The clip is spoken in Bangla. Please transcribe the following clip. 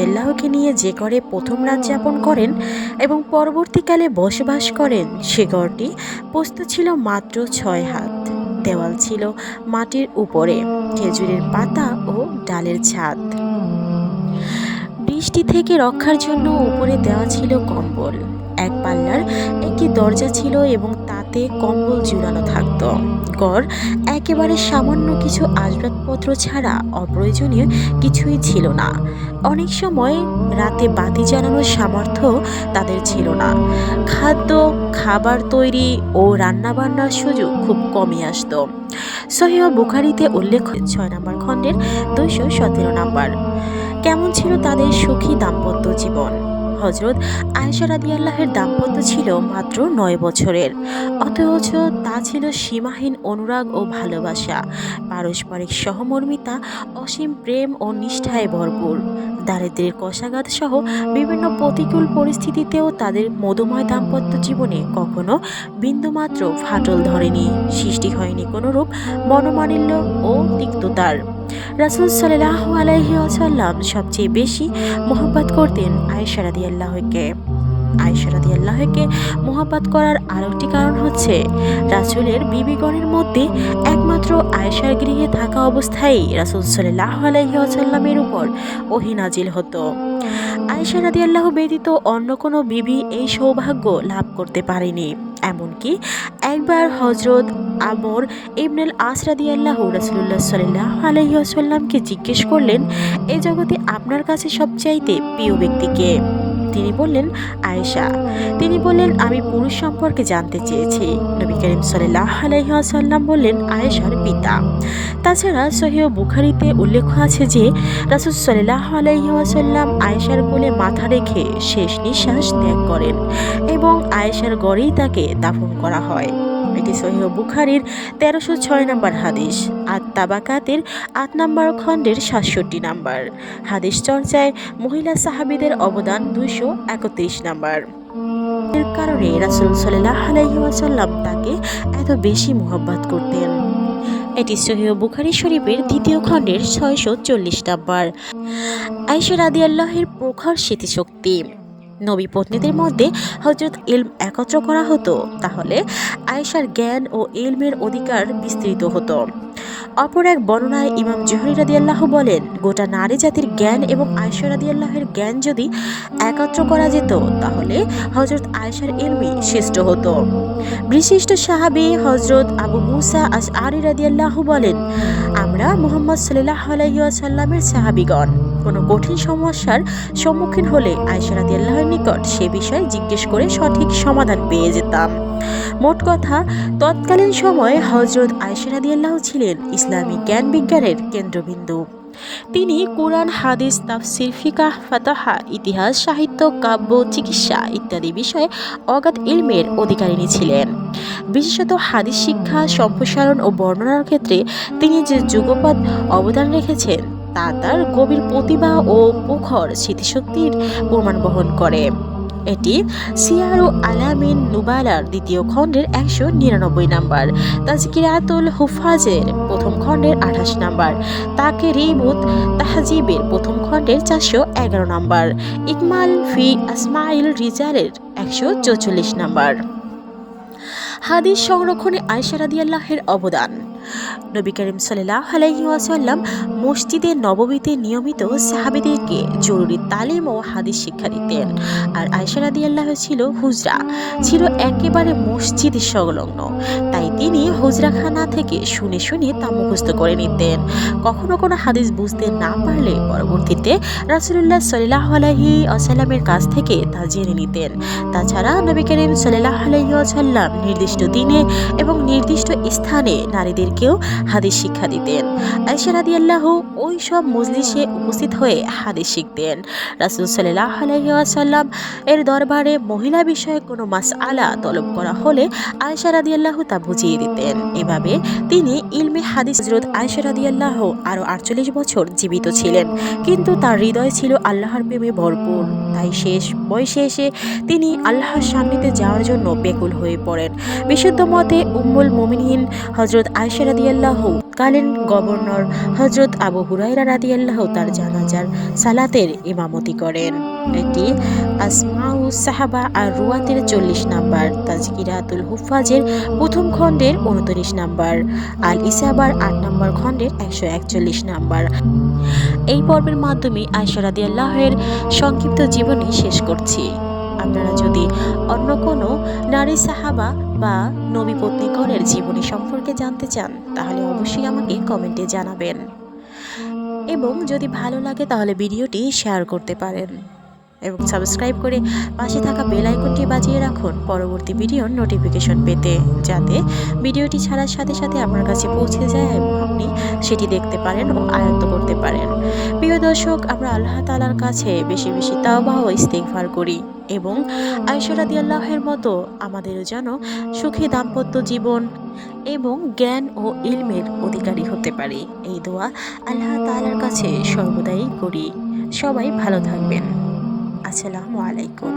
রাদিয়াল্লাহুকে নিয়ে যে ঘরে প্রথম রাত যাপন করেন এবং পরবর্তীকালে বসবাস করেন, সে ঘরটি প্রস্থ ছিল মাত্র 6 হাত। দেওয়াল ছিল মাটির উপরে, খেজুরের পাতা ও ডালের ছাদ। বৃষ্টি থেকে রক্ষার জন্য উপরে দেওয়া ছিল কম্বল। এক পাল্লার একটি দরজা ছিল এবং তাতে কম্বল ঝুলানো থাকত। ঘর একেবারে সামান্য কিছু আসবাবপত্র ছাড়া অপ্রয়োজনীয় কিছুই ছিল না। অনেক সময় রাতে বাতি জ্বালানোর সামর্থ্য তাদের ছিল না। খাবার তৈরি ও রান্নাবান্নার সুযোগ খুব কমই আসতো। সহিহ বুখারীতে উল্লেখ 6 নম্বর খণ্ডের 217 নম্বর। কেমন ছিল তাদের সুখী দাম্পত্য জীবন? হযরত আয়েশা রাদিয়াল্লাহুর দাম্পত্য ছিল মাত্র 9 বছরের, অথচ তা ছিল সীমাহীন অনুরাগ ও ভালোবাসা, পারস্পরিক সহমর্মিতা, অসীম প্রেম ও নিষ্ঠায় ভরপুর। দারিদ্র্যের কষাঘাত সহ বিভিন্ন প্রতিকূল পরিস্থিতিতেও তাদের মধুময় দাম্পত্য জীবনে কখনো বিন্দুমাত্র ফাটল ধরেনি, সৃষ্টি হয়নি কোনরূপ মনোমালিন্য ও তিক্ততার। রাসূল সাল্লাল্লাহু আলাইহি ওয়াসাল্লাম সবচেয়ে বেশি মহব্বত করতেন আয়েশা রাদিয়াল্লাহুকে। আয়েশা রাদিয়াল্লাহুকে মহব্বত করার আরেকটি কারণ হচ্ছে, রাসূলের বিবিগণের মধ্যে একমাত্র আয়েশার গৃহে থাকা অবস্থায় রাসূল সাল্লাল্লাহু আলাইহি ওয়াসাল্লামের উপর ওহী নাজিল হতো। আয়েশা রাদিয়াল্লাহু ব্যতীত অন্য কোনো বিবি এই সৌভাগ্য লাভ করতে পারেনি। এমনকি একবার হযরত আমর ইবনুল আস রাদিয়াল্লাহু রাসূলুল্লাহ সাল্লাল্লাহু আলাইহি ওয়াসাল্লামকে জিজ্ঞেস করলেন, এই জগতে আপনার কাছে সবচাইতে প্রিয় ব্যক্তি কে? তিনি বললেন, আয়েশা। তিনি বললেন, আমি পুরুষ সম্পর্কে জানতে চেয়েছি। নবী করিম সাল্লাল্লাহু আলাইহি ওয়াসাল্লাম বললেন, আয়েশার পিতা। তাছাড়া সহিহ বুখারীতে উল্লেখ আছে যে রাসূল সাল্লাল্লাহু আলাইহি ওয়াসাল্লাম আয়েশার কোলে মাথা রেখে শেষ নিঃশ্বাস ত্যাগ করেন এবং আয়েশার গড়েই তাকে দাফন করা হয়। এটি সহিহ বুখারীর 1306 নম্বর হাদিস, আত-তাবাকাতের 8 নম্বর খণ্ডের 67 নম্বর। হাদিস চর্চায় মহিলা সাহাবীদের অবদান 231 নম্বর। এর কারণে রাসূল সাল্লাল্লাহু আলাইহি ওয়াসাল্লাম তাকে এত বেশি মহব্বত করতেন। এটি সহিহ বুখারী শরীফের 2য় খণ্ডের 640 নম্বর। আয়েশা রাদিয়াল্লাহুর প্রখর স্মৃতিশক্তি। নবী পত্নীদের মধ্যে হযরত ইলম একত্র করা হতো, তাহলে আয়েশার জ্ঞান ও ইলমের অধিকার বিস্তৃত হতো। অপর এক বর্ণনায় ইমাম জুহরি রাদিয়াল্লাহু বলেন, গোটা নারী জাতির জ্ঞান এবং আয়েশা রাদিয়াল্লাহুর জ্ঞান যদি একত্র করা যেত, তাহলে হযরত আয়েশার ইলমই শ্রেষ্ঠ হতো। বিশিষ্ট সাহাবী হযরত আবু মুসা আশআরী রাদিয়াল্লাহু বলেন, আমরা মুহাম্মদ সাল্লাল্লাহু আলাইহি ওয়াসাল্লামের সাহাবীগণ কোনো কঠিন সমস্যার সম্মুখীন হলে আয়েশা রাদিয়াল্লাহুর নিকট সে বিষয়ে জিজ্ঞেস করে সঠিক সমাধান পেয়ে যেতাম। মোট কথা, তৎকালীন সময়ে হযরত আয়েশা রাদিয়াল্লাহু ছিলেন ইসলামী জ্ঞান বিজ্ঞানের কেন্দ্রবিন্দু। তিনি কুরআন, হাদিস, তাফসীর, ফিকহ, ফাতাহা, ইতিহাস, সাহিত্য, কাব্য, চিকিৎসা ইত্যাদি বিষয়ে অগাধ ইলমের অধিকারিণী ছিলেন। বিশেষত হাদিস শিক্ষা, সম্প্রসারণ ও বর্ণনার ক্ষেত্রে তিনি যে যুগপৎ অবদান রেখেছেন, তা তার গভীর প্রতিভা ও প্রখর স্মৃতিশক্তির প্রমাণ বহন করে। এটি সিয়ারু আলামিন নুবালার 2য় খণ্ডের 199 নম্বর, তাজকিরাতুল হুফাজের 1ম খণ্ডের 28 নম্বর, তাকরিবুত তাহজিবের 1ম খণ্ডের 411 নম্বর, ইকমাল ফি আসমাইল রিজালের 144 নম্বর। হাদিস সংরক্ষণে আয়েশা রাদিয়াল্লাহুর অবদান। নবী করিম সাল্লাল্লাহু আলাইহি ওয়াসাল্লাম মসজিদে নববীতে নিয়মিত সাহাবীদেরকে জরুরি তালিম ও হাদিস শিক্ষা দিতেন। আর আয়েশা রাদিয়াল্লাহু ছিল একেবারে মসজিদ সংলগ্ন, তাই তিনি হুজরাখানা থেকে শুনে শুনে তা মুখস্থ করে নিতেন। কখনো কোনো হাদিস বুঝতে না পারলে পরবর্তীতে রাসূলুল্লাহ সাল্লাল্লাহু আলাইহি ওয়াসাল্লামের কাছ থেকে তা জেনে নিতেন। তাছাড়া নবী করিম সাল্লাল্লাহু আলাইহি ওয়াসাল্লাম নির্দিষ্ট দিনে এবং নির্দিষ্ট স্থানে নারীদেরকেও হাদিস শিক্ষা দিতেন। আয়েশা রাদিয়াল্লাহু ওই সব মজলিসে উপস্থিত হয়ে হাদিস শিখতেন। রাসূল সাল্লাল্লাহু আলাইহি ওয়াসাল্লাম এর দরবারে মহিলা বিষয়ে কোনো মাসআলা তলব করা হলে আয়েশা রাদিয়াল্লাহু তা বুঝিয়ে দিতেন। এভাবে তিনি ইলমে হাদিস। হযরত আয়েশা রাদিয়াল্লাহু আরও 48 বছর জীবিত ছিলেন, কিন্তু তার হৃদয় ছিল আল্লাহর প্রেমে ভরপুর। তাই শেষ বয়সে এসে তিনি আল্লাহর সান্নিধ্যে যাওয়ার জন্য ব্যাকুল হয়ে পড়েন। বিশুদ্ধ মতে উম্মুল মুমিনিন হযরত আয়েশা রাদিয়াল্লাহু তৎকালীন গভর্নর হজরত আবু হুরায়রা রাদিয়াল্লাহু তার জানাজার সালাতের ইমামতি করেন। এটি আসমাউস সাহাবা আর রুয়াতের 40 নাম্বার, তাজকিরাতুল হুফাজের প্রথম খণ্ডের 29 নাম্বার, আল ইসাবার 8 নাম্বার খণ্ডের 141 নাম্বার। এই পর্বের মাধ্যমে আয়েশা রাদিয়াল্লাহু সংক্ষিপ্ত জীবনী শেষ করছি। আপনারা যদি অন্য কোনো নারী সাহাবা বা নবী পত্নীগণের জীবনী সম্পর্কে জানতে চান তাহলে অবশ্যই আমাকে কমেন্টে জানাবেন, এবং যদি ভালো লাগে তাহলে ভিডিওটি শেয়ার করতে পারেন এবং সাবস্ক্রাইব করে পাশে থাকা বেল আইকনটি বাজিয়ে রাখুন পরবর্তী ভিডিওর নোটিফিকেশন পেতে, যাতে ভিডিওটি ছাড়ার সাথে সাথে আপনার কাছে পৌঁছে যায় এবং আপনি সেটি দেখতে পারেন ও আয়ত্ত করতে পারেন। প্রিয় দর্শক, আমরা আল্লাহ তাআলার কাছে বেশি বেশি তাওবা ও ইস্তিগফার করি এবং আয়েশা রাদিয়াল্লাহুর মতো আমাদেরও যেন সুখী দাম্পত্য জীবন এবং জ্ঞান ও ইলমের অধিকারী হতে পারি, এই দোয়া আল্লাহ তাআলার কাছে সর্বদাই করি। সবাই ভালো থাকবেন। আসসালামু আলাইকুম।